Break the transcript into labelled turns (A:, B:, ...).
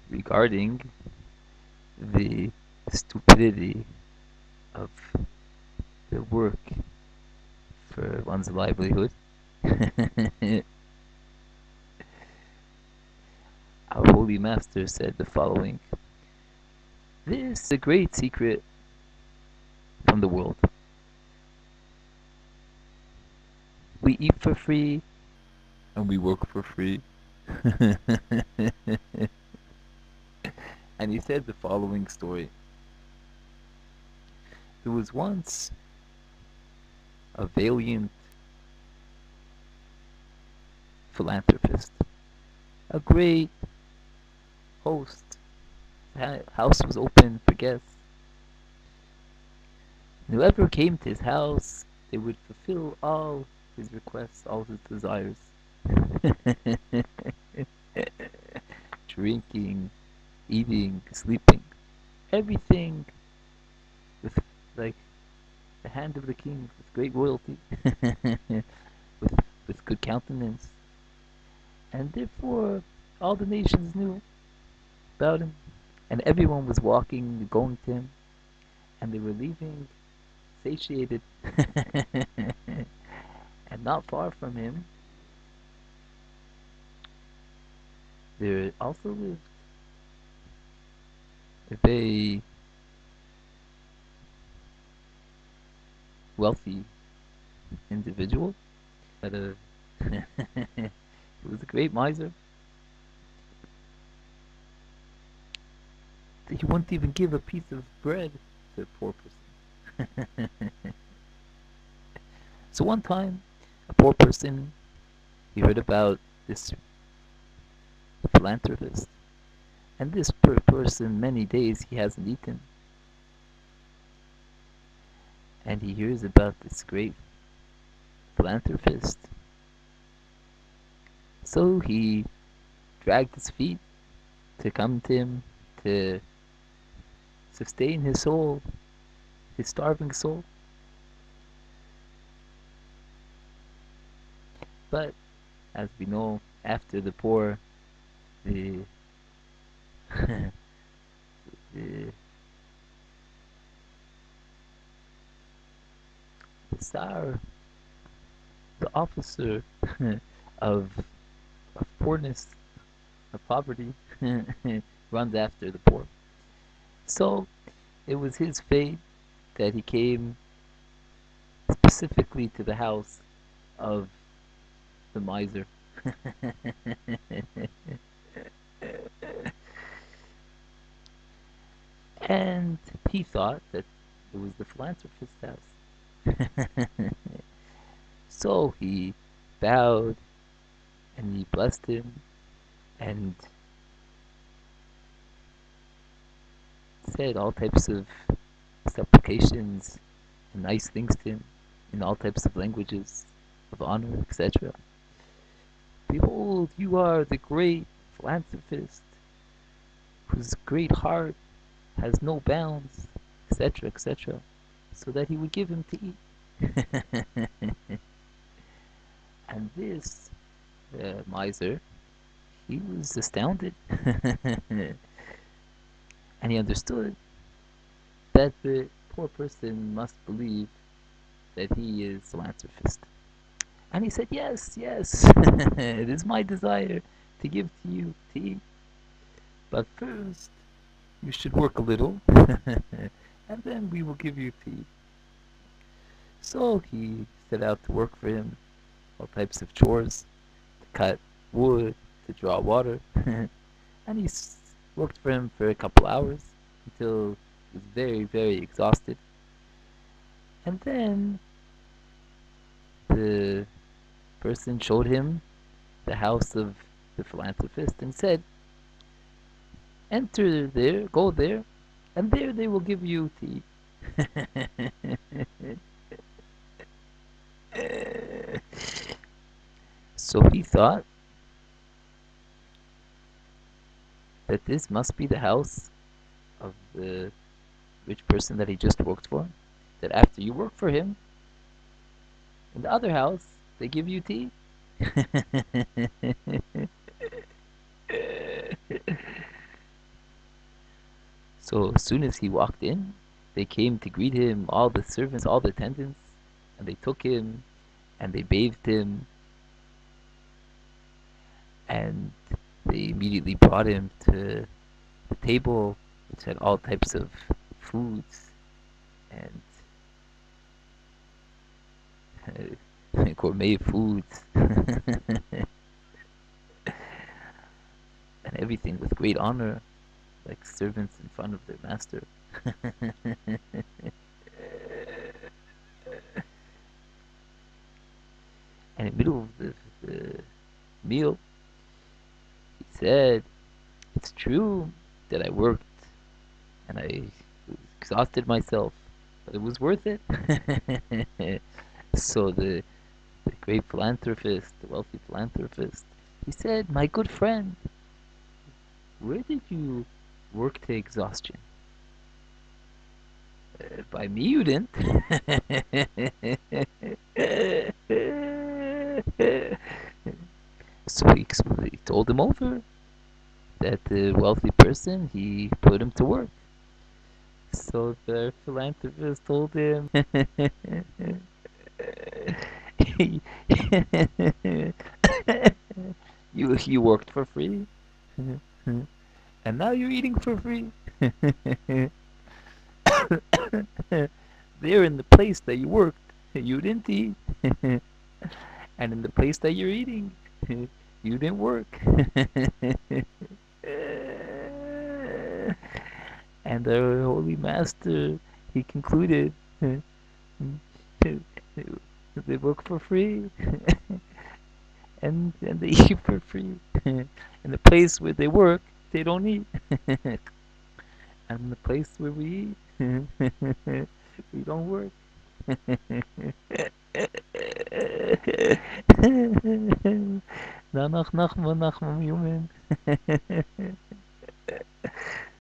A: Regarding the stupidity of the work for one's livelihood, our holy master said the following: this is a great secret from the world. We eat for free and we work for free. And he said the following story. There was once a valiant philanthropist, a great host. The house was open for guests. Whoever came to his house, they would fulfill all his requests, all his desires. Drinking, eating, sleeping, everything with like the hand of the king, with great royalty, with good countenance, and therefore all the nations knew about him, and everyone was walking, going to him, and they were leaving satiated. And not far from him, there also lived a very wealthy individual. He was a great miser. He wouldn't even give a piece of bread to a poor person. So one time, a poor person, he heard about this philanthropist, and this poor person, many days he hasn't eaten, and he hears about this great philanthropist. So he dragged his feet to come to him to sustain his soul, his starving soul. But as we know, after the poor, the the Tsar, the officer of poorness, of poverty, runs after the poor. So it was his fate that he came specifically to the house of the miser. And he thought that it was the philanthropist's house. So he bowed and he blessed him and said all types of supplications and nice things to him in all types of languages of honor, etc. Behold, you are the great philanthropist whose great heart has no bounds, etc., etc., so that he would give him to eat. And this miser, he was astounded. And he understood that the poor person must believe that he is a philanthropist. And he said, yes, yes, it is my desire to give to you to eat. But first, you should work a little, and then we will give you to eat. So he set out to work for him, all types of chores, to cut wood, to draw water. And he worked for him for a couple hours until he was very, very exhausted. And then the person showed him the house of the philanthropist and said, enter there, go there, and there they will give you to eat. So he thought that this must be the house of the rich person that he just worked for. That after you work for him, In the other house, they give you tea. So as soon as he walked in, they came to greet him, all the servants, all the attendants, and they took him and they bathed him and they immediately brought him to the table, which had all types of foods and gourmet foods and everything with great honor, like servants in front of their master. And in the middle of the meal, he said, "It's true that I worked and I exhausted myself, but it was worth it." So the great philanthropist, the wealthy philanthropist, he said, "My good friend, where did you work to exhaustion? By me, you didn't." So he told him over that the wealthy person, he put him to work. So the philanthropist told him, you worked for free, and now you're eating for free." There in the place that you worked, you didn't eat, and in the place that you're eating, you didn't work. And the Holy Master, he concluded, they work for free, and they eat for free. In the place where they work, they don't eat. And in the place where we eat, we don't work. Nanach, Nachman, Nachman, human.